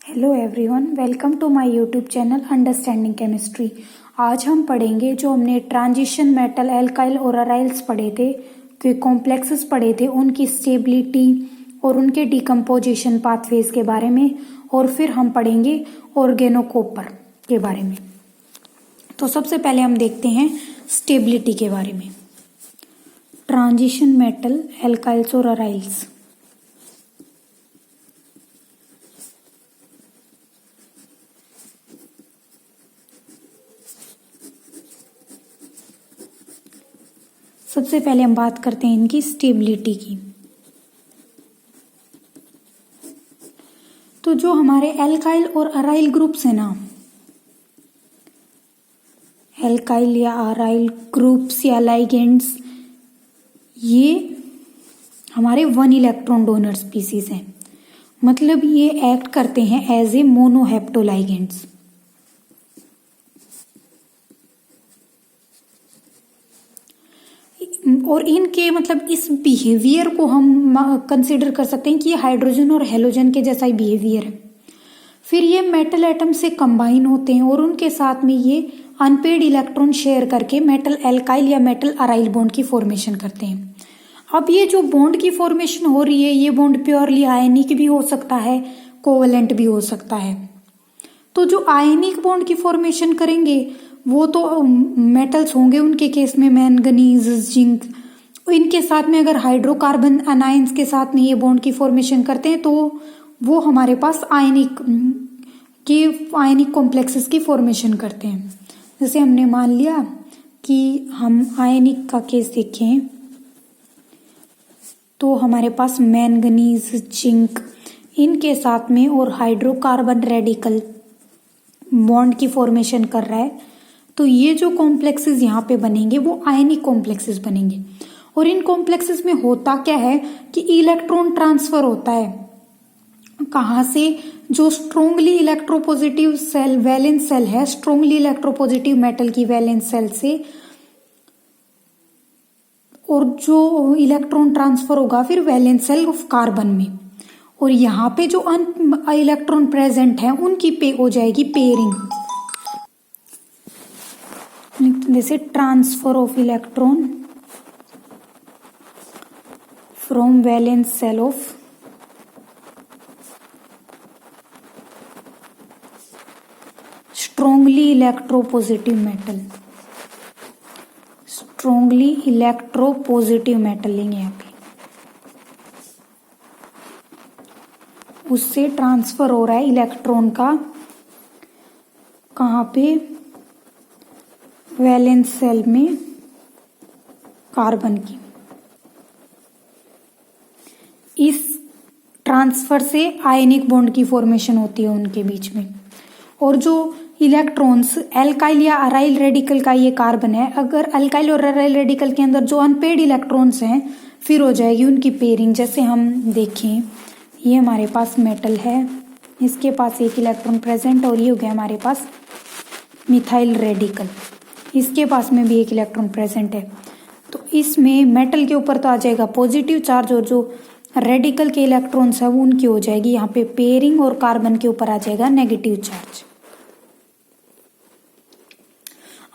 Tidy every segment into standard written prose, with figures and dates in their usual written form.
Hello everyone, welcome to my YouTube channel understanding chemistry. आज हम पढ़ेंगे जो हमने ट्रांजिशन मेटल एल्काइल और अराइल्स पढ़े थे, के कॉम्प्लेक्सेस पढ़े थे, उनकी स्टेबिलिटी और उनके डिकम्पोजिशन पाथवेज के बारे में, और फिर हम पढ़ेंगे ऑर्गेनोकॉपर के बारे में। तो सबसे पहले हम देखते हैं स्टेबिलिटी के बारे में। ट्रांजिशन मेटल एल्काइल्स और अराइल्स। सबसे पहले हम बात करते हैं इनकी स्टेबिलिटी की। तो जो हमारे एल्काइल और अराइल ग्रुप्स है ना, एल्काइल या अराइल ग्रुप्स या लाइगेंड्स, ये हमारे 1 इलेक्ट्रॉन डोनर स्पीसीज हैं। मतलब ये एक्ट करते हैं एज ए मोनोहेप्टोलाइगेंड्स। और इनके मतलब इस बिहेवियर को हम कंसिडर कर सकते हैं कि ये हाइड्रोजन और हेलोजन के जैसा ही बिहेवियर है। फिर ये मेटल एटम से कंबाइन होते हैं और उनके साथ में ये अनपेड इलेक्ट्रॉन शेयर करके मेटल एल्काइल या मेटल अराइल बॉन्ड की फॉर्मेशन करते हैं। अब ये जो बॉन्ड की फॉर्मेशन हो रही है, ये बॉन्ड प्योरली आयनिक भी हो सकता है, कोवेलेंट भी हो सकता है। तो जो आयनिक बॉन्ड की फॉर्मेशन करेंगे वो तो मेटल्स होंगे, उनके केस में मैंगनीज, जिंक। इनके साथ में अगर हाइड्रोकार्बन अनायंस के साथ में ये बॉन्ड की फॉर्मेशन करते हैं तो वो हमारे पास आयनिक कॉम्प्लेक्सेस की फॉर्मेशन करते हैं। जैसे हमने मान लिया कि हम आयनिक का केस देखें तो हमारे पास मैंगनीज, जिंक, इनके साथ में और हाइड्रोकार्बन रेडिकल बॉन्ड की फॉर्मेशन कर रहा है। तो ये जो कॉम्प्लेक्सेस यहाँ पे बनेंगे वो आयनिक कॉम्प्लेक्सेस बनेंगे। और इन कॉम्प्लेक्सेस में होता क्या है कि इलेक्ट्रॉन ट्रांसफर होता है। कहाँ से? जो strongly electropositive shell, valence shell है, स्ट्रोंगली इलेक्ट्रोपॉजिटिव मेटल की वैलेंस सेल से, और जो इलेक्ट्रॉन ट्रांसफर होगा फिर वैलेंस सेल ऑफ कार्बन में। और यहाँ पे जो इलेक्ट्रॉन प्रेजेंट है उनकी हो जाएगी पेयरिंग। जैसे transfer of electron from valence shell of strongly electropositive metal, strongly electropositive metal लेंगे यहाँ पे, उससे ट्रांसफर हो रहा है इलेक्ट्रॉन का कहाँ पे? वैलेंस सेल में कार्बन की। इस ट्रांसफर से आयनिक बॉन्ड की फॉर्मेशन होती है उनके बीच में। और जो इलेक्ट्रॉन्स एल्काइल या अराइल रेडिकल का ये कार्बन है, अगर अल्काइल और अराइल रेडिकल के अंदर जो अनपेड इलेक्ट्रॉन्स हैं फिर हो जाएगी उनकी पेयरिंग। जैसे हम देखें, ये हमारे पास मेटल है, इसके पास एक इलेक्ट्रॉन प्रेजेंट, और ये हो गया हमारे पास मिथाइल रेडिकल, इसके पास में भी एक इलेक्ट्रॉन प्रेजेंट है। तो इसमें मेटल के ऊपर तो आ जाएगा पॉजिटिव चार्ज, और जो रेडिकल के इलेक्ट्रॉन्स है वो उनकी हो जाएगी यहाँ पे पेयरिंग, और कार्बन के ऊपर आ जाएगा नेगेटिव चार्ज।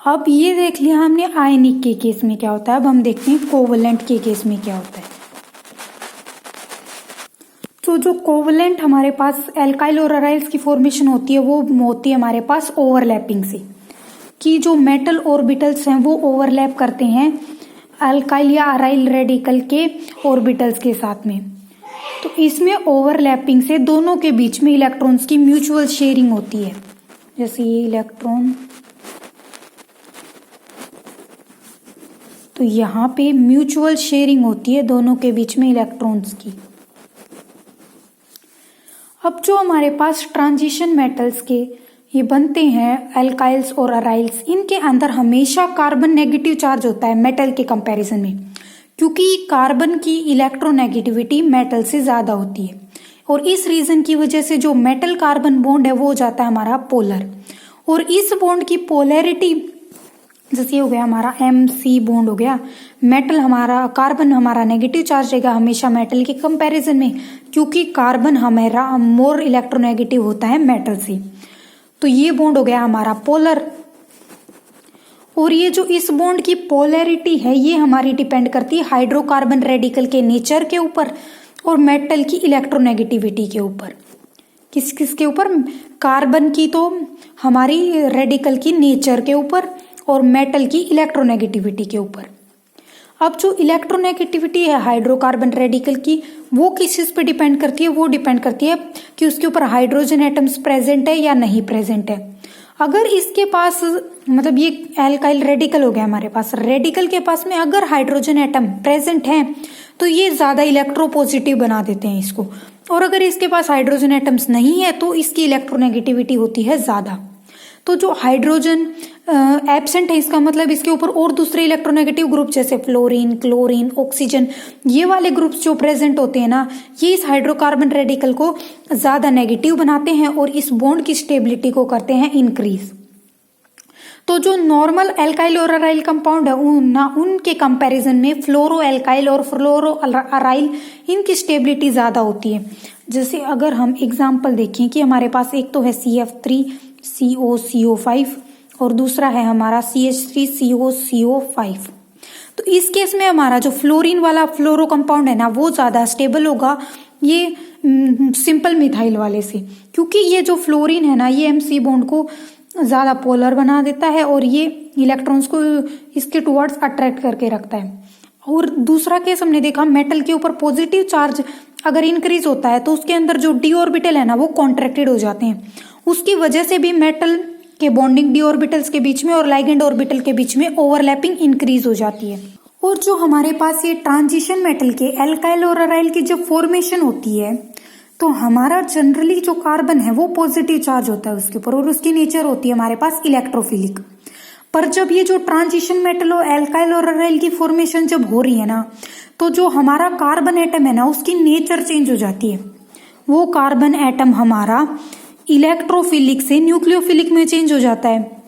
अब ये देख लिया हमने आयनिक के केस में क्या होता है। अब हम देखते हैं कोवेलेंट के केस में क्या होता है। तो जो कोवेलेंट हमारे पास एल्काइल और अराइल्स की फॉर्मेशन होती है वो होती है हमारे पास ओवरलैपिंग से, कि जो मेटल ऑर्बिटल्स हैं वो ओवरलैप करते हैं अल्काइल या अराइल रेडिकल के ऑर्बिटल्स के साथ में। तो इसमें ओवरलैपिंग से दोनों के बीच में इलेक्ट्रॉन्स की म्यूचुअल शेयरिंग होती है। जैसे ये इलेक्ट्रॉन, तो यहाँ पे म्यूचुअल शेयरिंग होती है दोनों के बीच में इलेक्ट्रॉन्स की। अब जो हमारे पास ट्रांजिशन मेटल्स के ये बनते हैं एल्काइल्स और अराइल्स, इनके अंदर हमेशा कार्बन नेगेटिव चार्ज होता है मेटल के कंपैरिजन में, क्योंकि कार्बन की इलेक्ट्रोनेगेटिविटी मेटल से ज्यादा होती है। और इस रीजन की वजह से जो मेटल कार्बन बॉन्ड है वो हो जाता है हमारा पोलर। और इस बॉन्ड की पोलैरिटी जैसे हो गया हमारा MC बॉन्ड हो गया, मेटल हमारा, कार्बन हमारा नेगेटिव चार्ज रहेगा हमेशा मेटल के कंपैरिजन में, क्योंकि कार्बन हमारा मोर इलेक्ट्रोनेगेटिव होता है मेटल से। तो ये बॉन्ड हो गया हमारा पोलर। और ये जो इस बॉन्ड की पोलैरिटी है ये हमारी डिपेंड करती है हाइड्रोकार्बन रेडिकल के नेचर के ऊपर और मेटल की इलेक्ट्रोनेगेटिविटी के ऊपर। किस किस के ऊपर? कार्बन की तो हमारी रेडिकल की नेचर के ऊपर और मेटल की इलेक्ट्रोनेगेटिविटी के ऊपर। अब जो इलेक्ट्रोनेगेटिविटी है हाइड्रोकार्बन रेडिकल की, वो किस चीज पे डिपेंड करती है? वो डिपेंड करती है कि उसके ऊपर हाइड्रोजन एटम्स प्रेजेंट है या नहीं प्रेजेंट है। अगर इसके पास, मतलब ये एल्काइल रेडिकल हो गया हमारे पास, रेडिकल के पास में अगर हाइड्रोजन एटम प्रेजेंट है तो ये ज्यादा इलेक्ट्रोपॉजिटिव बना देते हैं इसको, और अगर इसके पास हाइड्रोजन एटम्स नहीं है तो इसकी इलेक्ट्रोनेगेटिविटी होती है ज्यादा। तो जो हाइड्रोजन एब्सेंट है इसका मतलब इसके ऊपर और दूसरे इलेक्ट्रोनेगेटिव ग्रुप जैसे फ्लोरीन, क्लोरीन, ऑक्सीजन, ये वाले ग्रुप्स जो प्रेजेंट होते हैं ना, ये इस हाइड्रोकार्बन रेडिकल को ज्यादा नेगेटिव बनाते हैं और इस बॉन्ड की स्टेबिलिटी को करते हैं इंक्रीज। तो जो नॉर्मल एल्काइल और अराइल कंपाउंड है उनके कंपैरिजन में फ्लोरो एल्काइल और फ्लोरो अराइल, इनकी स्टेबिलिटी ज्यादा होती है। जैसे अगर हम एग्जाम्पल देखें कि हमारे पास एक तो है CF3COCO5 और दूसरा है हमारा CH3COCO5। तो इस केस में हमारा जो फ्लोरीन वाला फ्लोरो कंपाउंड है ना वो ज्यादा स्टेबल होगा ये सिंपल मिथाइल वाले से, क्योंकि ये जो फ्लोरीन है ना ये MC बॉन्ड को ज्यादा पोलर बना देता है और ये इलेक्ट्रॉन्स को इसके टुवर्ड्स अट्रैक्ट करके रखता है। और दूसरा केस हमने देखा मेटल के ऊपर पॉजिटिव चार्ज अगर इंक्रीज होता है तो उसके अंदर जो डी ऑर्बिटल है ना वो कॉन्ट्रैक्टेड हो जाते हैं, उसकी वजह से भी मेटल के बॉन्डिंग डी ऑर्बिटल्स के बीच में और लाइगेंड ऑर्बिटल के बीच में ओवरलैपिंग इंक्रीज हो जाती है। और जो हमारे पास ये ट्रांजिशन मेटल के एल्काइल और अराइल की जब फॉर्मेशन होती है तो हमारा जनरली जो कार्बन है वो पॉजिटिव चार्ज होता है उसके ऊपर और उसकी नेचर होती है हमारे पास इलेक्ट्रोफिलिक। पर जब ये जो ट्रांजिशन मेटल और एल्काइल और अराइल की फॉर्मेशन जब हो रही है ना तो जो हमारा कार्बन एटम है ना उसकी नेचर चेंज हो जाती है। वो कार्बन एटम हमारा इलेक्ट्रोफिलिक से न्यूक्लियोफिलिक में चेंज हो जाता है।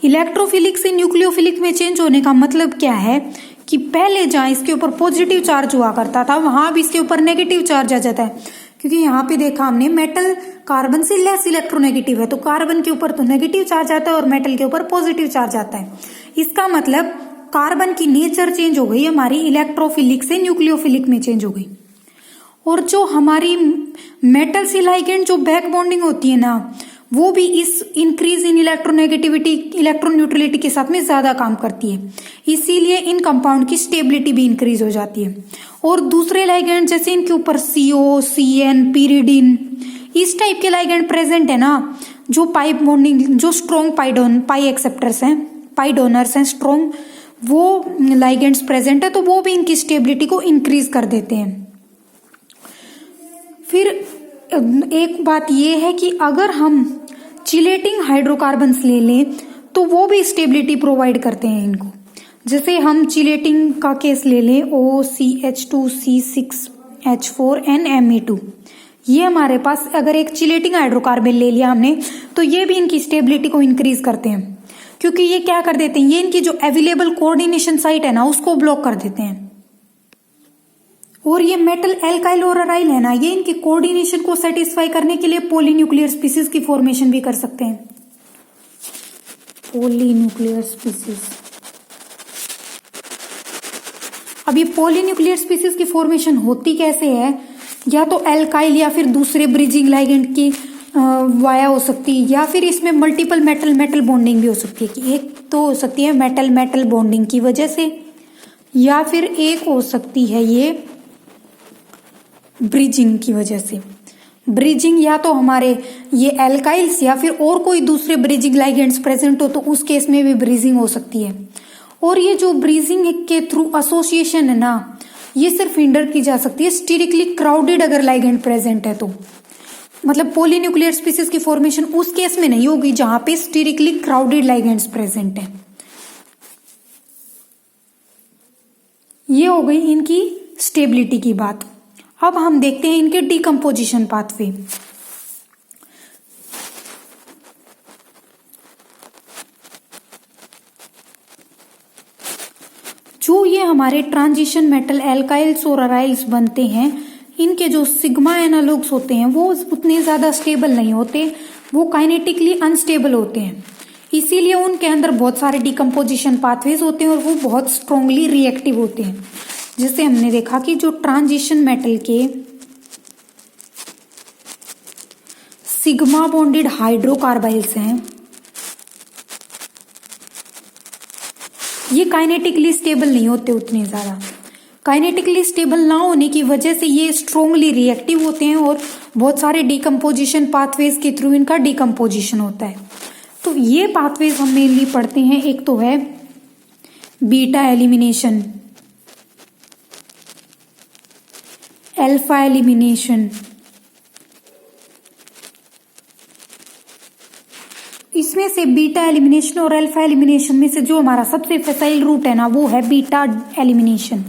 इलेक्ट्रोफिलिक से न्यूक्लियोफिलिक में चेंज होने का मतलब क्या है कि पहले जहां इसके ऊपर पॉजिटिव चार्ज हुआ करता था वहां अब इसके ऊपर नेगेटिव चार्ज आ जाता है, क्योंकि यहाँ पे देखा हमने मेटल कार्बन से लेस इलेक्ट्रोनेगेटिव है तो कार्बन के ऊपर तो नेगेटिव चार्ज आता है और मेटल के ऊपर पॉजिटिव चार्ज आता है। इसका मतलब कार्बन की नेचर चेंज हो गई, हमारी इलेक्ट्रोफिलिक से न्यूक्लियोफिलिक में चेंज हो गई। और जो हमारी मेटल से लाइगेंड जो बैक बॉन्डिंग होती है ना वो भी इस इंक्रीज इन इलेक्ट्रोनेगेटिविटी इलेक्ट्रोन्यूट्रलिटी के साथ में ज्यादा काम करती है, इसीलिए इन कंपाउंड की स्टेबिलिटी भी इंक्रीज हो जाती है। और दूसरे लाइगेंड जैसे इनके ऊपर CO, CN, pyridine, इस टाइप के लाइगेंड प्रेजेंट है ना, जो पाई बॉन्डिंग जो स्ट्रॉन्ग पाई एक्सेप्टर्स हैं, पाई डोनर्स हैं स्ट्रॉन्ग, वो लाइगेंड्स प्रेजेंट है तो वो भी इनकी स्टेबिलिटी को इंक्रीज कर देते हैं। फिर एक बात यह है कि अगर हम चिलेटिंग हाइड्रोकार्बन्स ले लें तो वो भी स्टेबिलिटी प्रोवाइड करते हैं इनको। जैसे हम चिलेटिंग का केस ले लें OCH2C6H4NMe2, ये हमारे पास अगर एक चिलेटिंग हाइड्रोकार्बन ले लिया हमने तो ये भी इनकी स्टेबिलिटी को इंक्रीज करते हैं, क्योंकि ये क्या कर देते हैं, ये इनकी जो अवेलेबल कोऑर्डिनेशन साइट है ना उसको ब्लॉक कर देते हैं। और ये मेटल एल्काइल और अराइल है ना ये इनकी कोऑर्डिनेशन को सेटिस्फाई करने के लिए पॉलीन्यूक्लियर स्पीसीज की फॉर्मेशन भी कर सकते हैं। पॉलीन्यूक्लियर स्पीसीज, अब ये पॉलीन्यूक्लियर स्पीसीज की फॉर्मेशन होती कैसे है, या तो एल्काइल या फिर दूसरे ब्रिजिंग लाइगेंड की वाया हो सकती है, या फिर इसमें मल्टीपल मेटल मेटल बॉन्डिंग भी हो सकती है कि एक तो हो सकती है मेटल मेटल बॉन्डिंग की वजह से, या फिर एक हो सकती है ये ब्रिजिंग की वजह से। ब्रिजिंग या तो हमारे ये एल्काइल्स या फिर और कोई दूसरे ब्रिजिंग लाइगेंड्स प्रेजेंट हो तो उस केस में भी ब्रिजिंग हो सकती है। और ये जो ब्रिजिंग के थ्रू एसोसिएशन है ना ये सिर्फ हिंडर की जा सकती है स्टेरिकली क्राउडेड अगर लाइगेंड प्रेजेंट है तो, मतलब पॉलीन्यूक्लियर स्पीसीज की फॉर्मेशन उस केस में नहीं होगी जहां पे स्टेरिकली क्राउडेड लाइगेंड्स प्रेजेंट है। ये हो गई इनकी स्टेबिलिटी की बात। अब हम देखते हैं इनके डिकम्पोजिशन पाथवे। ये हमारे ट्रांजिशन मेटल एल्काइल्स और अराइल्स बनते हैं, इनके जो सिग्मा एनालॉग्स होते हैं वो उतने ज्यादा स्टेबल नहीं होते, वो काइनेटिकली अनस्टेबल होते हैं, इसीलिए उनके अंदर बहुत सारे डिकम्पोजिशन पाथवेज होते हैं और वो बहुत स्ट्रोंगली रिएक्टिव होते हैं। जैसे हमने देखा कि जो ट्रांजिशन मेटल के सिग्मा बॉन्डेड हाइड्रोकार्बाइल्स हैं, ये काइनेटिकली स्टेबल नहीं होते उतने ज्यादा। काइनेटिकली स्टेबल ना होने की वजह से ये स्ट्रोंगली रिएक्टिव होते हैं और बहुत सारे डिकम्पोजिशन पाथवेज के थ्रू इनका डिकम्पोजिशन होता है। तो ये पाथवेज हम मेनली पढ़ते हैं, एक तो है बीटा एलिमिनेशन, अल्फा एलिमिनेशन। इसमें से बीटा एलिमिनेशन और अल्फा एलिमिनेशन में से जो हमारा सबसे फैसाइल रूट है ना, वो है बीटा एलिमिनेशन।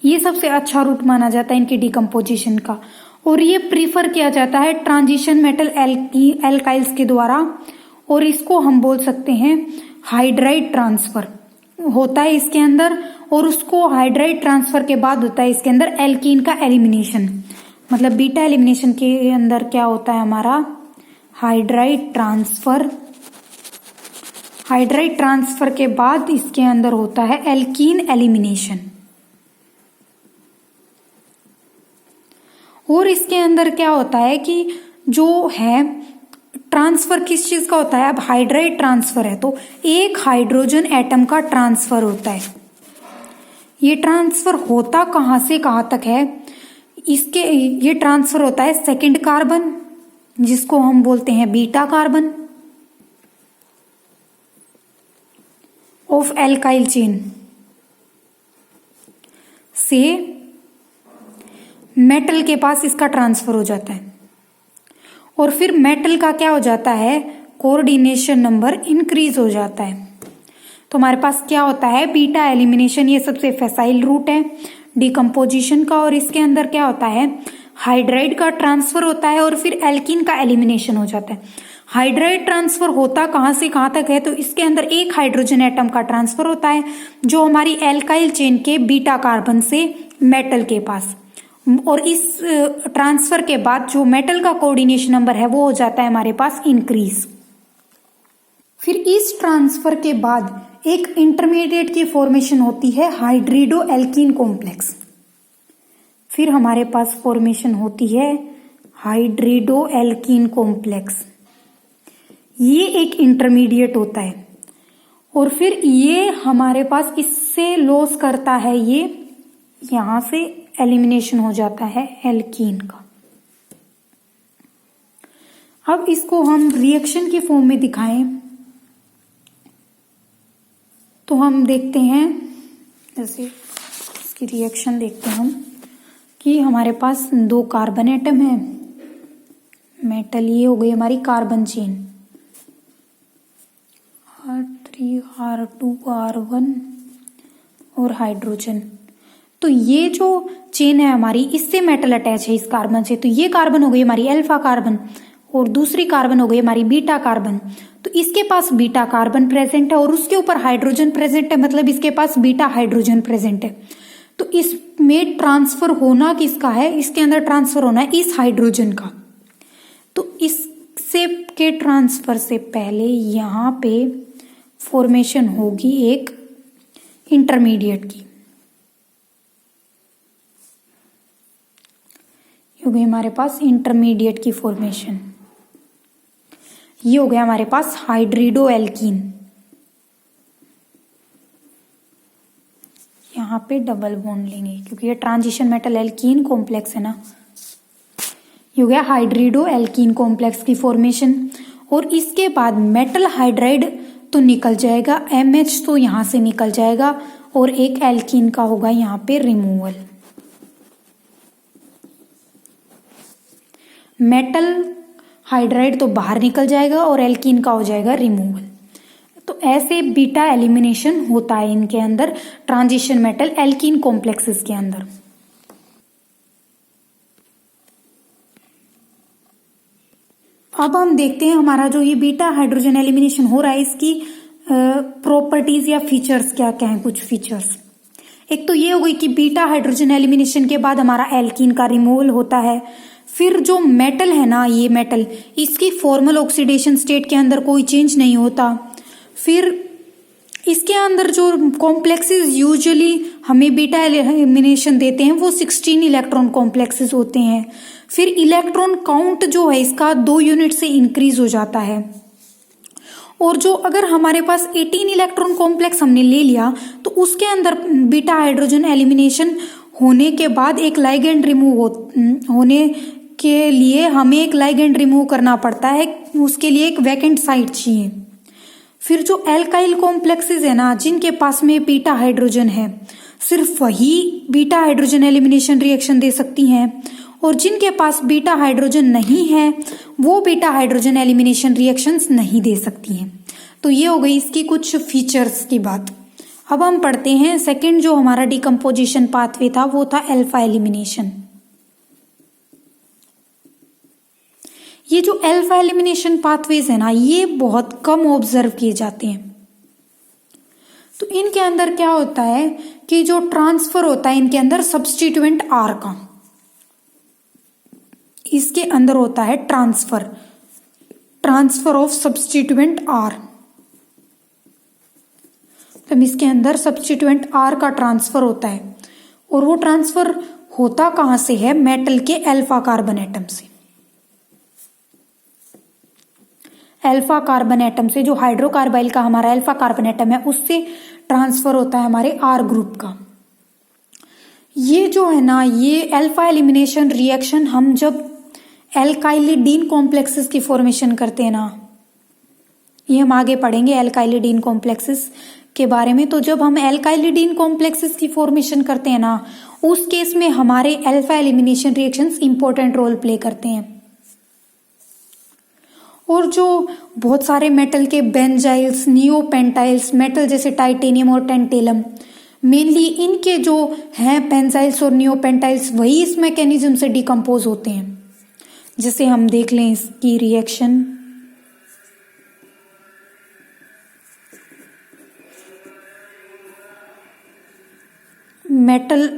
ये सबसे अच्छा रूट माना जाता है इनके डिकम्पोजिशन का, और ये प्रीफर किया जाता है ट्रांजिशन मेटल एल्काइल्स के द्वारा, और इसको हम बोल सकते हैं हाइड्राइड ट्रांसफर होता है इसके अंदर, और उसको हाइड्राइड ट्रांसफर के बाद होता है इसके अंदर एल्कीन का एलिमिनेशन। मतलब बीटा एलिमिनेशन के अंदर क्या होता है हमारा हाइड्राइड ट्रांसफर, हाइड्राइड ट्रांसफर के बाद इसके अंदर होता है एल्कीन एलिमिनेशन। और इसके अंदर क्या होता है कि जो है ट्रांसफर किस चीज का होता है, अब हाइड्राइड ट्रांसफर है तो एक हाइड्रोजन एटम का ट्रांसफर होता है। ये ट्रांसफर होता कहां से कहां तक है, इसके ये ट्रांसफर होता है सेकंड कार्बन, जिसको हम बोलते हैं beta carbon of alkyl chain, से मेटल के पास इसका ट्रांसफर हो जाता है। और फिर मेटल का क्या हो जाता है, कोऑर्डिनेशन नंबर इंक्रीज हो जाता है। तो हमारे पास क्या होता है बीटा एलिमिनेशन, ये सबसे फैसाइल रूट है डिकम्पोजिशन का, और इसके अंदर क्या होता है हाइड्राइड का ट्रांसफर होता है और फिर एल्कीन का एलिमिनेशन हो जाता है। हाइड्राइड ट्रांसफर होता कहां से कहां तक है, तो इसके अंदर एक हाइड्रोजन एटम का ट्रांसफर होता है जो हमारी एल्काइल चेन के बीटा कार्बन से मेटल के पास, और इस ट्रांसफर के बाद जो मेटल का कोऑर्डिनेशन नंबर है वो हो जाता है हमारे पास इंक्रीज। फिर इस ट्रांसफर के बाद एक इंटरमीडिएट की फॉर्मेशन होती है हाइड्रिडो एल्कीन कॉम्प्लेक्स। फिर हमारे पास फॉर्मेशन होती है हाइड्रिडो एल्कीन कॉम्प्लेक्स, ये एक इंटरमीडिएट होता है, और फिर ये हमारे पास इससे लॉस करता है, ये यहां से एलिमिनेशन हो जाता है एल्कीन का। अब इसको हम रिएक्शन की फॉर्म में दिखाएं तो हम देखते हैं, जैसे इसकी रिएक्शन देखते हैं हम कि हमारे पास दो कार्बन एटम है, मेटल, ये हो गई हमारी carbon chain R3 R2 R1 और हाइड्रोजन। तो ये जो चेन है हमारी, इससे मेटल अटैच है इस कार्बन से, तो ये कार्बन हो गई हमारी अल्फा कार्बन और दूसरी कार्बन हो गई हमारी बीटा कार्बन। तो इसके पास बीटा कार्बन प्रेजेंट है और उसके ऊपर हाइड्रोजन प्रेजेंट है, मतलब इसके पास बीटा हाइड्रोजन प्रेजेंट है। तो इसमें ट्रांसफर होना किसका है, इसके अंदर ट्रांसफर होना है इस हाइड्रोजन का। तो इससे के ट्रांसफर से पहले यहां पे फॉर्मेशन होगी एक इंटरमीडिएट की, हो गई हमारे पास इंटरमीडिएट की फॉर्मेशन। ये हो गया हमारे पास हाइड्रिडो एल्कीन, यहाँ पे डबल बॉन्ड लेंगे क्योंकि ये ट्रांजिशन मेटल एल्कीन कॉम्प्लेक्स है ना। ये हो गया हाइड्रिडो एल्कीन कॉम्प्लेक्स की फॉर्मेशन, और इसके बाद मेटल हाइड्राइड तो निकल जाएगा, MH तो यहां से निकल जाएगा, और एक एल्कीन का होगा यहाँ पे रिमूवल। मेटल हाइड्राइड तो बाहर निकल जाएगा और एल्कीन का हो जाएगा रिमूवल। तो ऐसे बीटा एलिमिनेशन होता है इनके अंदर, ट्रांजिशन मेटल एल्कीन कॉम्प्लेक्सेस के अंदर। अब हम देखते हैं हमारा जो ये बीटा हाइड्रोजन एलिमिनेशन हो रहा है, इसकी प्रॉपर्टीज या फीचर्स क्या क्या हैं, कुछ फीचर्स। एक तो ये हो गई कि बीटा हाइड्रोजन एलिमिनेशन के बाद हमारा एल्कीन का रिमूवल होता है। फिर जो मेटल है ना, ये मेटल, इसकी फॉर्मल ऑक्सीडेशन स्टेट के अंदर कोई चेंज नहीं होता। फिर इसके अंदर जो कॉम्प्लेक्सेस यूजुअली हमें बीटा एलिमिनेशन देते हैं वो 16 इलेक्ट्रॉन कॉम्प्लेक्सेस होते हैं। फिर इलेक्ट्रॉन काउंट जो है इसका 2 यूनिट से इंक्रीज हो जाता है। और जो अगर हमारे पास 18 इलेक्ट्रॉन कॉम्प्लेक्स हमने ले लिया तो उसके अंदर बीटा हाइड्रोजन एलिमिनेशन होने के बाद एक लाइगेंड रिमूव होने के लिए हमें एक लाइगेंड रिमूव करना पड़ता है, उसके लिए एक वैकेंट साइट चाहिए। फिर जो एल्काइल कॉम्प्लेक्सेस है ना, जिनके पास में बीटा हाइड्रोजन है, सिर्फ वही बीटा हाइड्रोजन एलिमिनेशन रिएक्शन दे सकती हैं, और जिनके पास बीटा हाइड्रोजन नहीं है वो बीटा हाइड्रोजन एलिमिनेशन रिएक्शंस नहीं दे सकती हैं। तो ये हो गई इसकी कुछ फीचर्स की बात। अब हम पढ़ते हैं सेकंड जो हमारा डिकम्पोजिशन पाथवे था वो था अल्फा एलिमिनेशन। ये जो अल्फा एलिमिनेशन पाथवेज है ना, ये बहुत कम ऑब्जर्व किए जाते हैं। तो इनके अंदर क्या होता है कि जो ट्रांसफर होता है इनके अंदर सब्स्टिट्यूएंट आर का, इसके अंदर होता है ट्रांसफर ऑफ सब्स्टिट्यूएंट आर। तो इसके अंदर सब्स्टिट्यूएंट आर का ट्रांसफर होता है, और वो ट्रांसफर होता कहां से है, मेटल के अल्फा कार्बन एटम से। अल्फा कार्बन एटम से, जो हाइड्रोकार्बाइल का हमारा अल्फा कार्बन एटम है उससे ट्रांसफर होता है हमारे आर ग्रुप का। ये जो है ना, ये अल्फा एलिमिनेशन रिएक्शन हम जब एल्काइलिडीन कॉम्प्लेक्सेस की फॉर्मेशन करते हैं ना, ये हम आगे पढ़ेंगे एल्काइलिडीन कॉम्प्लेक्सेस के बारे में। तो जब हम एल्काइलिडीन कॉम्प्लेक्सेस की फॉर्मेशन करते हैं ना, उस केस में हमारे alpha elimination reactions important role play करते हैं। और जो बहुत सारे मेटल के बेंजाइल्स, नियोपेंटाइल्स, मेटल जैसे टाइटेनियम और टेंटेलम, मेनली इनके जो हैं बेंजाइल्स और नियोपेंटाइल्स वही इस मैकेनिज्म से डिकम्पोज होते हैं। जैसे हम देख लें इसकी रिएक्शन, मेटल,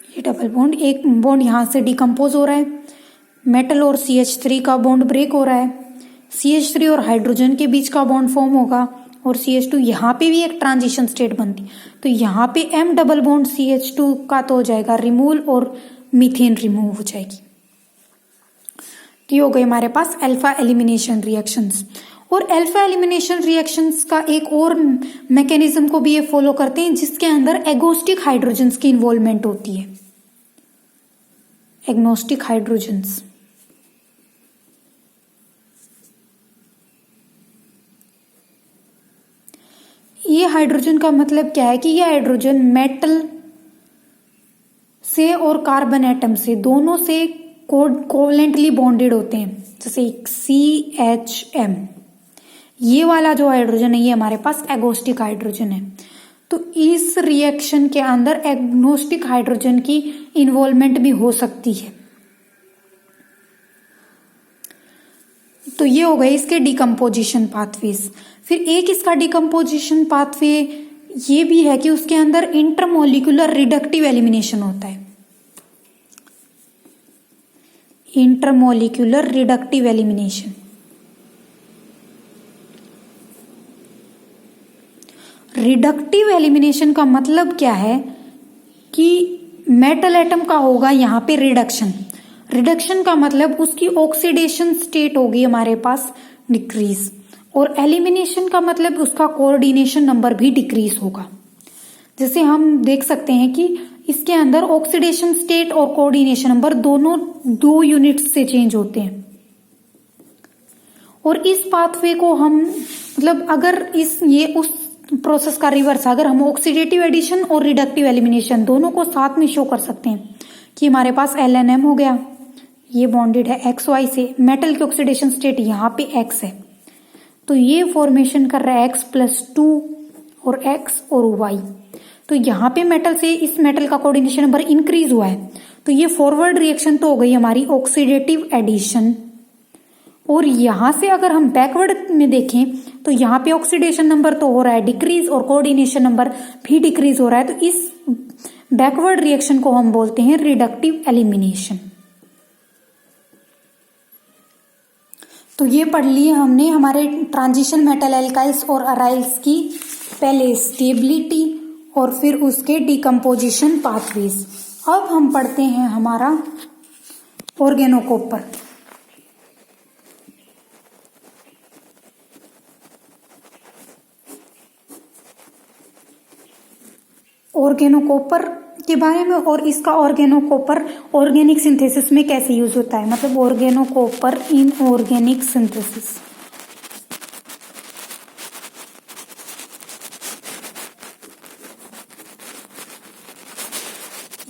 ये डबल बॉन्ड, एक बॉन्ड यहां से डिकम्पोज हो रहा है, मेटल और CH3 का बॉन्ड ब्रेक हो रहा है, CH3 और हाइड्रोजन के बीच का बॉन्ड फॉर्म होगा, और CH2 यहाँ पे भी एक ट्रांजिशन स्टेट बनती, तो यहाँ पे M डबल बॉन्ड CH2 का तो हो जाएगा रिमूवल और मीथेन रिमूव हो जाएगी। तो ये हो गए हमारे पास अल्फा एलिमिनेशन रिएक्शंस। और अल्फा एलिमिनेशन रिएक्शंस का एक और मैकेनिज्म को भी ये फॉलो करते हैं जिसके अंदर एगोस्टिक हाइड्रोजन्स की इन्वॉल्वमेंट होती है। एग्नोस्टिक हाइड्रोजन्स, ये हाइड्रोजन का मतलब क्या है कि ये हाइड्रोजन मेटल से और कार्बन एटम से दोनों से कोवलेंटली बॉन्डेड होते हैं। जैसे CHM, ये वाला जो हाइड्रोजन है ये हमारे पास एगोस्टिक हाइड्रोजन है। तो इस रिएक्शन के अंदर एग्नोस्टिक हाइड्रोजन की इन्वॉल्वमेंट भी हो सकती है। तो ये हो गए इसके डिकम्पोजिशन पाथवेज। फिर एक इसका डिकम्पोजिशन पाथवे ये भी है कि उसके अंदर इंटरमोलिकुलर रिडक्टिव एलिमिनेशन होता है। Intermolecular reductive elimination, reductive elimination का मतलब क्या है कि मेटल एटम का होगा यहाँ पे रिडक्शन। रिडक्शन का मतलब उसकी ऑक्सीडेशन स्टेट होगी हमारे पास डिक्रीज, और एलिमिनेशन का मतलब उसका कोऑर्डिनेशन नंबर भी डिक्रीज होगा। जैसे हम देख सकते हैं कि इसके अंदर ऑक्सीडेशन स्टेट और कोऑर्डिनेशन नंबर दोनों 2 यूनिट्स से चेंज होते हैं। और इस पाथवे को हम मतलब अगर ये उस प्रोसेस का रिवर्स, अगर हम ऑक्सीडेटिव एडिशन और रिडक्टिव एलिमिनेशन दोनों को साथ में शो कर सकते हैं कि हमारे पास LNM हो गया, ये बॉन्डेड है XY से, मेटल की ऑक्सीडेशन स्टेट यहाँ पे X है, तो ये फॉर्मेशन कर रहा है X+2 और X और Y। तो यहाँ पे मेटल से इस मेटल का कोऑर्डिनेशन नंबर इंक्रीज हुआ है, तो ये फॉरवर्ड रिएक्शन तो हो गई हमारी ऑक्सीडेटिव एडिशन, और यहाँ से अगर हम बैकवर्ड में देखें तो यहाँ पे ऑक्सीडेशन नंबर तो हो रहा है डिक्रीज और कोऑर्डिनेशन नंबर भी डिक्रीज हो रहा है, तो इस बैकवर्ड रिएक्शन को हम बोलते हैं रिडक्टिव एलिमिनेशन। तो ये पढ़ लिए हमने हमारे ट्रांजिशन मेटल एल्काइल्स और अराइल्स की पहले स्टेबिलिटी और फिर उसके डिकम्पोजिशन पाथवेज। अब हम पढ़ते हैं हमारा ऑर्गेनोकॉपर। ऑर्गेनोकॉपर के बारे में और इसका ऑर्गेनोकॉपर ऑर्गेनिक सिंथेसिस में कैसे यूज होता है, मतलब ऑर्गेनोकॉपर इन ऑर्गेनिक सिंथेसिस।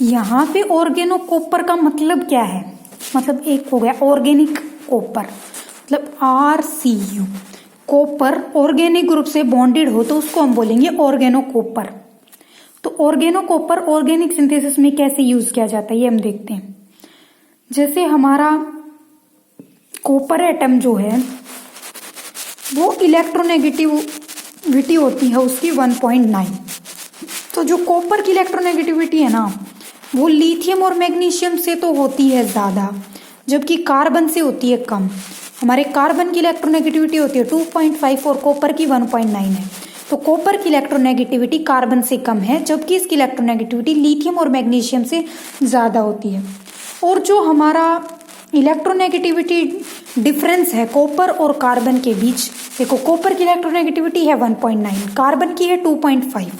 यहाँ पे ऑर्गेनोकॉपर का मतलब क्या है, मतलब एक हो गया ऑर्गेनिक कॉपर, मतलब RCU, कॉपर ऑर्गेनिक ग्रुप से बॉन्डेड हो तो उसको हम बोलेंगे ऑर्गेनोकॉपर। तो ऑर्गेनोकॉपर ऑर्गेनिक सिंथेसिस में कैसे यूज किया जाता है ये हम देखते हैं। जैसे हमारा कॉपर एटम जो है वो इलेक्ट्रोनेगेटिविटी होती है उसकी 1.9। तो जो कॉपर की इलेक्ट्रोनेगेटिविटी है ना वो लिथियम और मैग्नीशियम से तो होती है ज्यादा, जबकि कार्बन से होती है कम। हमारे कार्बन की इलेक्ट्रोनेगेटिविटी होती है 2.5 और कॉपर की 1.9 है। तो कॉपर की इलेक्ट्रोनेगेटिविटी कार्बन से कम है, जबकि इसकी इलेक्ट्रोनेगेटिविटी लिथियम और मैग्नीशियम से ज्यादा होती है। और जो हमारा इलेक्ट्रोनेगेटिविटी डिफरेंस है कॉपर और कार्बन के बीच, देखो कॉपर की इलेक्ट्रोनेगेटिविटी है 1.9, कार्बन की है 2.5।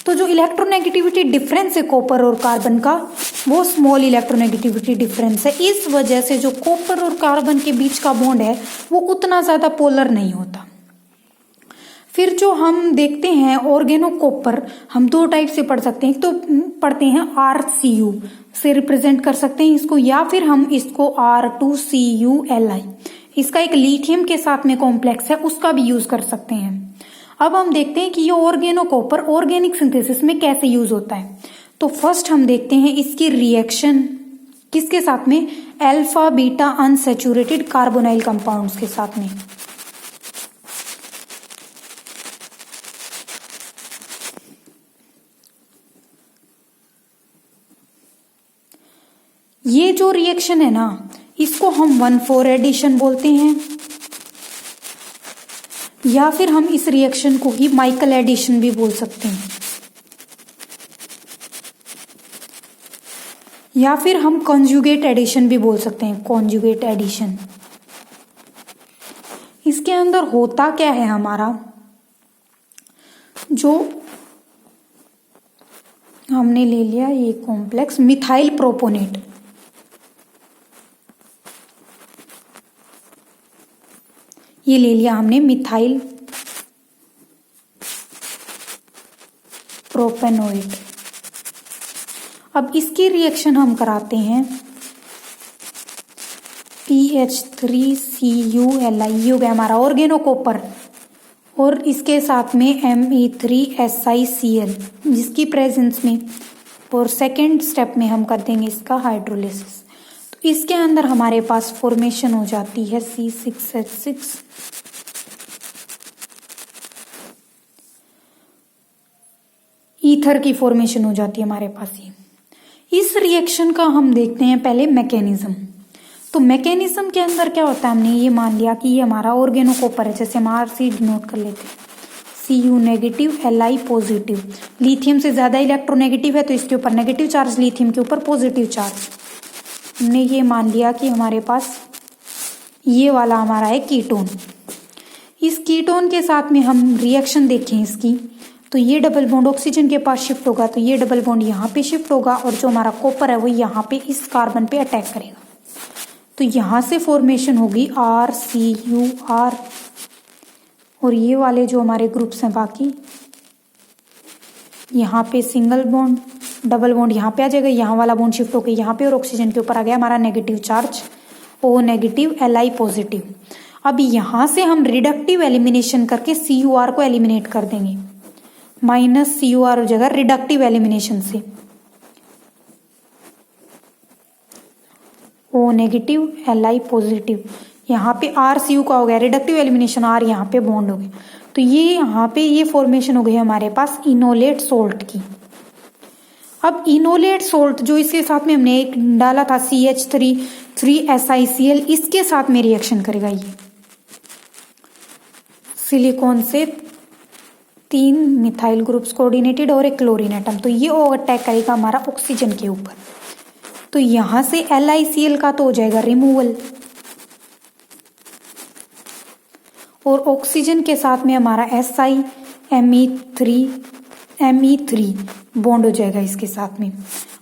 तो जो इलेक्ट्रोनेगेटिविटी डिफरेंस है कॉपर और कार्बन का वो स्मॉल इलेक्ट्रोनेगेटिविटी डिफरेंस है। इस वजह से जो कॉपर और कार्बन के बीच का बॉन्ड है वो उतना ज्यादा पोलर नहीं होता। फिर जो हम देखते हैं ऑर्गेनोकॉपर हम दो टाइप से पढ़ सकते हैं, तो पढ़ते हैं RCU से रिप्रेजेंट कर सकते हैं इसको, या फिर हम इसको R2CuLi, इसका एक लिथियम के साथ में कॉम्प्लेक्स है उसका भी यूज कर सकते हैं। अब हम देखते हैं कि ये ऑर्गेनोकॉपर ऑर्गेनिक सिंथेसिस में कैसे यूज होता है। तो फर्स्ट हम देखते हैं इसकी रिएक्शन किसके साथ में, alpha beta unsaturated carbonyl compounds के साथ में। ये जो रिएक्शन है ना इसको हम 1,4 एडिशन बोलते हैं, या फिर हम इस रिएक्शन को ही माइकल एडिशन भी बोल सकते हैं, या फिर हम कॉन्जुगेट एडिशन भी बोल सकते हैं, कॉन्जुगेट एडिशन। इसके अंदर होता क्या है, हमारा जो हमने ले लिया ये कॉम्प्लेक्स मिथाइल प्रोपोनेट, ये ले लिया हमने मिथाइल प्रोपेनोइड। अब इसकी रिएक्शन हम कराते हैं PH3CuLi, ये हो गया हमारा ऑर्गेनोकॉपर, और इसके साथ में Me3SiCl जिसकी प्रेजेंस में, और सेकेंड स्टेप में हम कर देंगे इसका हाइड्रोलिसिस। तो इसके अंदर हमारे पास फॉर्मेशन हो जाती है C6H6, ईथर की फॉर्मेशन हो जाती है हमारे पास ही। इस रिएक्शन का हम देखते हैं पहले मैकेनिज्म। तो मैकेनिज्म के अंदर क्या होता है, हमने ये मान लिया कि ये हमारा ऑर्गेनोकॉपर है, जैसे हम RC डिनोट कर लेते हैं, Cu negative Li positive, lithium से ज्यादा इलेक्ट्रोनेगेटिव है तो इसके ऊपर नेगेटिव चार्ज, लिथियम के ऊपर पॉजिटिव चार्ज। हमने ये मान लिया कि हमारे पास ये वाला हमारा है कीटोन। इस कीटोन के साथ में हम रिएक्शन देखें इसकी, तो ये डबल बॉन्ड ऑक्सीजन के पास शिफ्ट होगा, तो ये डबल बॉन्ड यहाँ पे शिफ्ट होगा, और जो हमारा कॉपर है वो यहाँ पे इस कार्बन पे अटैक करेगा। तो यहाँ से फॉर्मेशन होगी RCuR, और ये वाले जो हमारे ग्रुप्स हैं बाकी, यहाँ पे सिंगल बॉन्ड डबल बॉन्ड यहाँ पे आ जाएगा, यहाँ वाला बॉन्ड शिफ्ट होकर यहाँ पे, और ऑक्सीजन के ऊपर आ गया हमारा negative charge O negative Li positive. अब यहाँ से हम रिडक्टिव एलिमिनेशन करके Cur को एलिमिनेट कर देंगे, -Cur हो जाएगा रिडक्टिव एलिमिनेशन से, O नेगेटिव Li पॉजिटिव। यहाँ पे RCU का हो गया रिडक्टिव एलिमिनेशन, R यहाँ पे बॉन्ड हो गया, तो ये यहाँ पे ये फॉर्मेशन हो गई हमारे पास इनोलेट सोल्ट की। अब इनोलेट सोल्ट जो इसके साथ में हमने एक डाला था CH3 3SiCl, इसके साथ में रिएक्शन करेगा ये सिलिकॉन से 3 मिथाइल ग्रुप्स कोऑर्डिनेटेड और एक क्लोरीन एटम, तो ये अटैक करेगा हमारा ऑक्सीजन के ऊपर। तो यहां से LiCl का तो हो जाएगा रिमूवल, और ऑक्सीजन के साथ में हमारा Me3 बॉन्ड हो जाएगा इसके साथ में।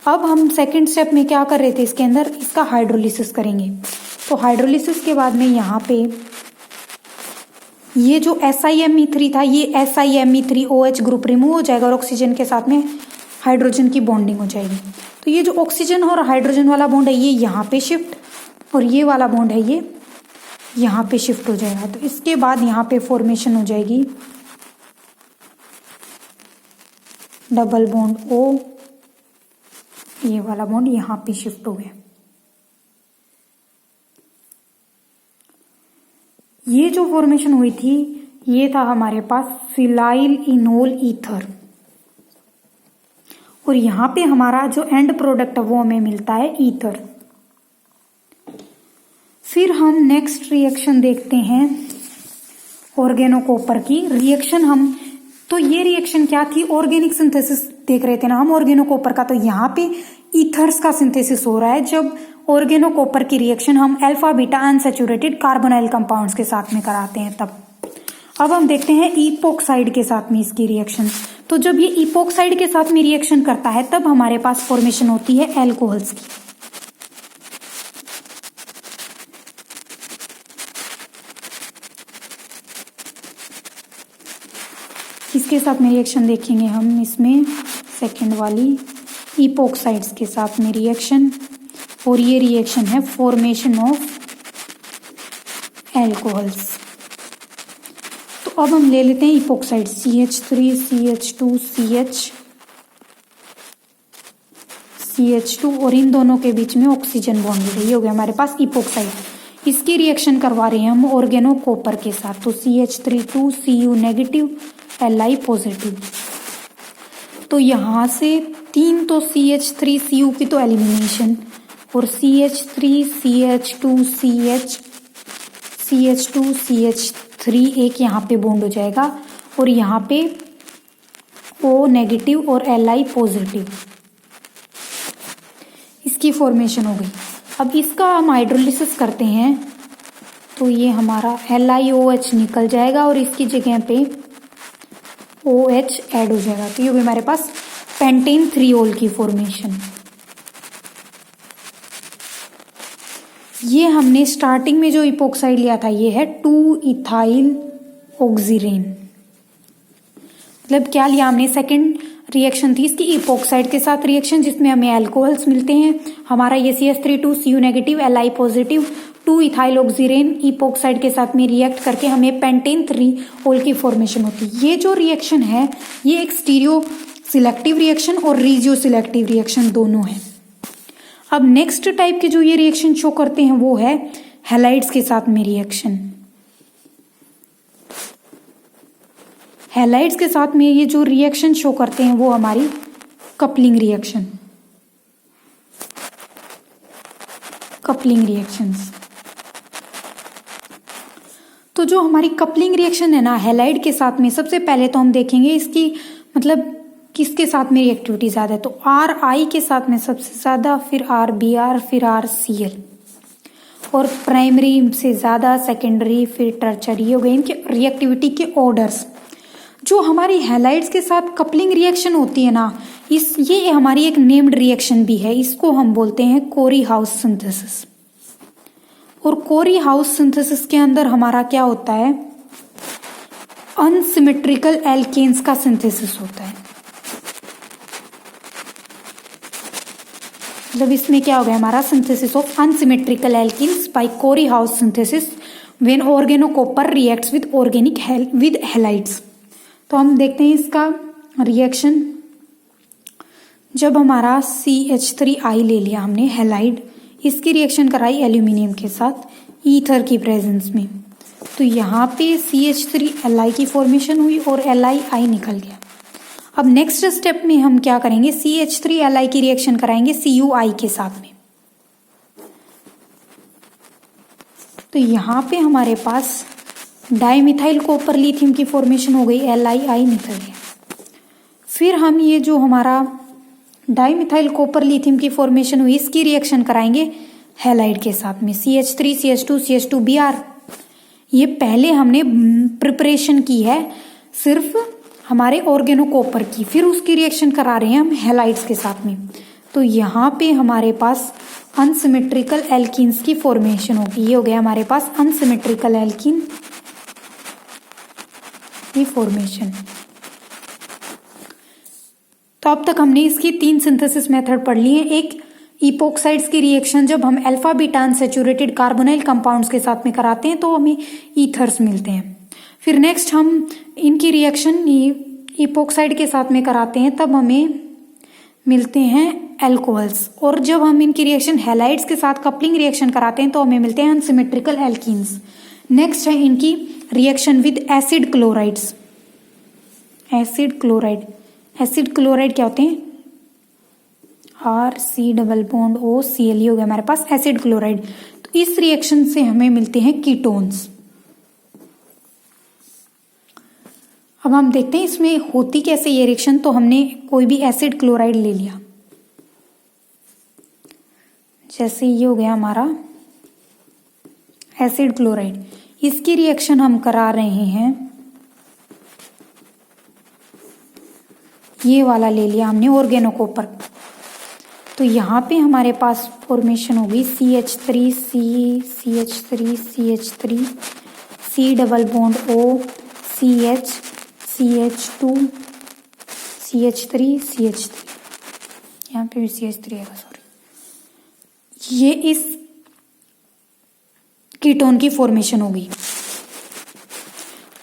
अब हम सेकंड स्टेप में क्या कर रहे थे, इसके अंदर इसका हाइड्रोलिसिस करेंगे। तो हाइड्रोलिसिस के बाद में यहाँ पे ये जो SiMe3 था, ये SiMe3OH ग्रुप रिमूव हो जाएगा और ऑक्सीजन के साथ में हाइड्रोजन की बॉन्डिंग हो जाएगी। तो ये जो ऑक्सीजन और हाइड्रोजन वाला बॉन्ड है ये यहाँ पे शिफ्ट, और ये वाला बॉन्ड है ये यहाँ पे शिफ्ट हो जाएगा। तो इसके बाद यहाँ पे फॉर्मेशन हो जाएगी डबल बॉन्ड O, ये वाला बॉन्ड यहाँ पे शिफ्ट हो गया। ये जो फॉर्मेशन हुई थी ये था हमारे पास फिनाइल इनोल ईथर, और यहाँ पे हमारा जो एंड प्रोडक्ट है वो हमें मिलता है ईथर। फिर हम नेक्स्ट रिएक्शन देखते हैं ऑर्गेनोकॉपर की रिएक्शन। हम तो ये रिएक्शन क्या थी, ऑर्गेनिक सिंथेसिस देख रहे थे ना हम ऑर्गेनोकॉपर का, तो यहाँ पे ईथर्स का सिंथेसिस हो रहा है। जब ऑर्गेनोकॉपर की रिएक्शन हम alpha beta unsaturated carbonyl compounds के साथ में कराते हैं तब। अब हम देखते हैं इपोक्साइड के साथ में इसकी रिएक्शन। तो जब ये इपोक्साइड के साथ में रिएक्शन करता है तब हमारे पास फॉर्मेशन होती है एल्कोहल्स की। इसके साथ में रिएक्शन देखेंगे हम, इसमें सेकंड वाली इपोक्साइड्स के साथ में रिएक्शन, और ये रिएक्शन है फॉर्मेशन ऑफ एल्कोहल्स। तो अब हम ले लेते हैं इपोक्साइड CH3 CH2 CH2, और इन दोनों के बीच में ऑक्सीजन बॉन्ड है, ये हो गया हमारे पास इपोक्साइड। इसकी रिएक्शन करवा रहे हैं हम ऑर्गेनोकॉपर के साथ, तो CH3 2Cu negative Li positive. तो यहाँ से 3 तो CH3Cu की तो एलिमिनेशन, और CH3 CH2 CH3 एक यहाँ पे बॉन्ड हो जाएगा, और यहाँ पे O नेगेटिव और Li पॉजिटिव, इसकी फॉर्मेशन हो गई। अब इसका हम हाइड्रोलिसिस करते हैं तो ये हमारा LiOH निकल जाएगा और इसकी जगह पे OH ऐड हो जाएगा, तो ये भी हमारे पास पेंटेन 3-ओल की फॉर्मेशन। ये हमने स्टार्टिंग में जो इपोक्साइड लिया था ये है 2-इथाइल ऑक्सीरेन, मतलब क्या लिया हमने, सेकंड रिएक्शन थी इसकी इपोक्साइड के साथ रिएक्शन जिसमें हमें अल्कोहल्स मिलते हैं। हमारा ये CH3 2Cu negative Li positive two ethyl oxirane epoxide के साथ में रिएक्ट करके हमें पेंटेन 3-ओल की फॉर्मेशन होती है। ये जो रिएक्शन है ये एक स्टीरियो सिलेक्टिव रिएक्शन और रीजियो सिलेक्टिव रिएक्शन दोनों है। अब नेक्स्ट टाइप के जो ये रिएक्शन शो करते हैं वो है हैलाइड्स के साथ में रिएक्शन। हैलाइड्स के साथ में ये जो रिएक्शन शो करते हैं वो हमारी कपलिंग रिएक्शन, कपलिंग रिएक्शंस। तो जो हमारी कपलिंग रिएक्शन है ना हैलाइड के साथ में, सबसे पहले तो हम देखेंगे इसकी मतलब किसके साथ में रिएक्टिविटी ज्यादा है, तो RI के साथ में सबसे ज्यादा, फिर RBr, फिर RCl, और प्राइमरी से ज्यादा, सेकेंडरी, फिर टर्चरी हो गए इनके रिएक्टिविटी के ऑर्डर्स। जो हमारी हैलाइड्स के साथ कपलिंग रिएक्शन होती है ना, ये हमारी एक नेम्ड रिएक्शन भी है, इसको हम बोलते हैं कोरी हाउस सिंथेसिस। और कोरी हाउस सिंथेसिस के अंदर हमारा क्या होता है, अनसिमेट्रिकल एल्केन्स का सिंथेसिस होता है। मतलब इसमें क्या हो गया हमारा synthesis of unsymmetrical alkenes by Corey House synthesis when organocopper reacts with organic with halides. तो हम देखते हैं इसका रिएक्शन। जब हमारा CH3I ले लिया हमने हैलाइड, इसकी रिएक्शन कराई एल्यूमिनियम के साथ, ईथर की प्रेजेंस में। तो यहाँ पे CH3Li की फॉर्मेशन हुई और LiI निकल गया। अब नेक्स्ट स्टेप में हम क्या करेंगे, CH3Li की रिएक्शन कराएंगे CuI के साथ में। तो यहाँ पे हमारे पास डाईमिथाइल कॉपर लिथियम की फॉर्मेशन हो गई, LiI निकल गया। फिर हम ये जो हमारा डाईमिथाइल कॉपर लिथियम की फॉर्मेशन हुई, इसकी रिएक्शन कराएंगे हैलाइड के साथ में, CH3 CH2 CH2 Br। ये पहले हमने प्रिपरेशन की है सिर्फ हमारे ऑर्गेनो कॉपर की, फिर उसकी रिएक्शन करा रहे हैं हम हैलाइड्स के साथ में। तो यहाँ पे हमारे पास अनसिमेट्रिकल एल्कीन्स की फॉर्मेशन होगी। ये हो गया हमारे पास अनसिमेट्रिकल एल्कीन की फॉर्मेशन। तो अब तक हमने इसकी 3 सिंथेसिस मेथड पढ़ ली है। एक इपोक्साइड्स की रिएक्शन जब हम alpha beta unsaturated carbonyl compounds के साथ में कराते हैं तो हमें ईथर्स मिलते हैं। फिर नेक्स्ट हम इनकी रिएक्शन इपोक्साइड के साथ में कराते हैं तब हमें मिलते हैं एल्कोहल्स, और जब हम इनकी रिएक्शन हैलाइड्स के साथ कपलिंग रिएक्शन कराते हैं तो हमें मिलते हैं अनसिमेट्रिकल एल्कीन्स। नेक्स्ट है इनकी reaction with acid chlorides. Acid chloride, acid chloride क्या होते हैं, RC≡OCl हो गया हमारे पास एसिड क्लोराइड। तो इस रिएक्शन से हमें मिलते हैं कीटोन्स। अब हम देखते हैं इसमें होती कैसे ये रिएक्शन। तो हमने कोई भी एसिड क्लोराइड ले लिया, जैसे ये हो गया हमारा एसिड क्लोराइड, इसकी रिएक्शन हम करा रहे हैं, ये वाला ले लिया हमने ऑर्गेनो कॉपर। तो यहाँ पे हमारे पास फॉर्मेशन होगी CH3 CH3 CH3 C≡O CH CH2 CH3 CH3, यहाँ पे भी CH3 आएगा, सॉरी। ये इस कीटोन की फॉर्मेशन होगी।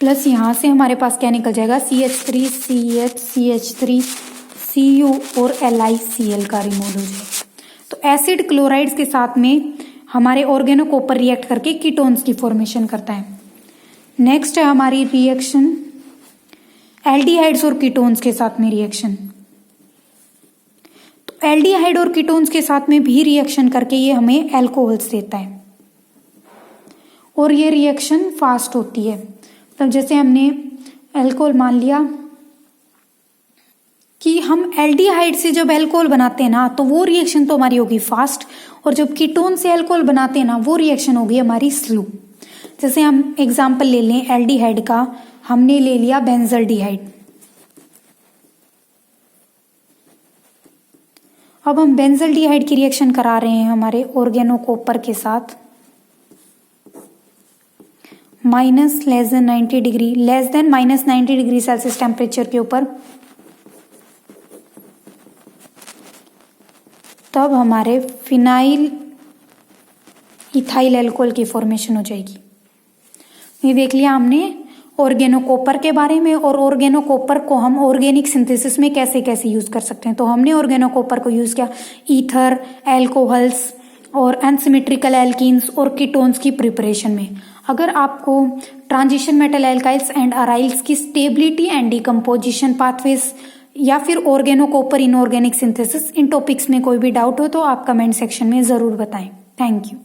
प्लस यहाँ से हमारे पास क्या निकल जाएगा, CH3 CH CH3 Cu और LiCl का रिमूव हो जाएगा। तो एसिड क्लोराइड्स के साथ में हमारे ऑर्गेनो कॉपर रिएक्ट करके कीटोन्स की फॉर्मेशन करता है। नेक्स्ट है हमारी रिएक्शन एल्डिहाइड्स और कीटोन्स के साथ में रिएक्शन। तो एल्डिहाइड और कीटोन्स के साथ में भी रिएक्शन करके ये हमें एल्कोहल्स देता है, और ये रिएक्शन फास्ट होती है। तब जैसे हमने अल्कोहल मान लिया कि हम एल्डिहाइड से जब अल्कोहल बनाते हैं ना तो वो रिएक्शन तो हमारी होगी फास्ट, और जब कीटोन से अल्कोहल बनाते हैं ना वो रिएक्शन होगी हमारी स्लो। जैसे हम एग्जांपल ले लें एल्डिहाइड का, हमने ले लिया बेंजल्डिहाइड। अब हम बेंजल्डिहाइड की रिएक्शन करा रहे हैं हमारे ऑर्गेनो कॉपर के साथ, -90 डिग्री -90 डिग्री सेल्सियस टेम्परेचर के ऊपर। तब हमारे फिनाइल इथाइल अल्कोहल की फॉर्मेशन हो जाएगी। ये देख लिया हमने ऑर्गेनो कॉपर के बारे में, और ऑर्गेनो कॉपर को हम ऑर्गेनिक सिंथेसिस में कैसे कैसे यूज कर सकते हैं। तो हमने ऑर्गेनो कॉपर को यूज किया ईथर, एल्कोहल्स और अनसिमेट्रिकल एल्कीन्स और कीटोन्स की प्रिपरेशन में। अगर आपको ट्रांजिशन मेटल एल्काइल्स एंड अराइल्स की स्टेबिलिटी एंड डिकम्पोजिशन पाथवेज या फिर ऑर्गेनो कॉपर इनऑर्गेनिक सिंथेसिस, इन टॉपिक्स में कोई भी डाउट हो तो आप कमेंट सेक्शन में जरूर बताएं। Thank you.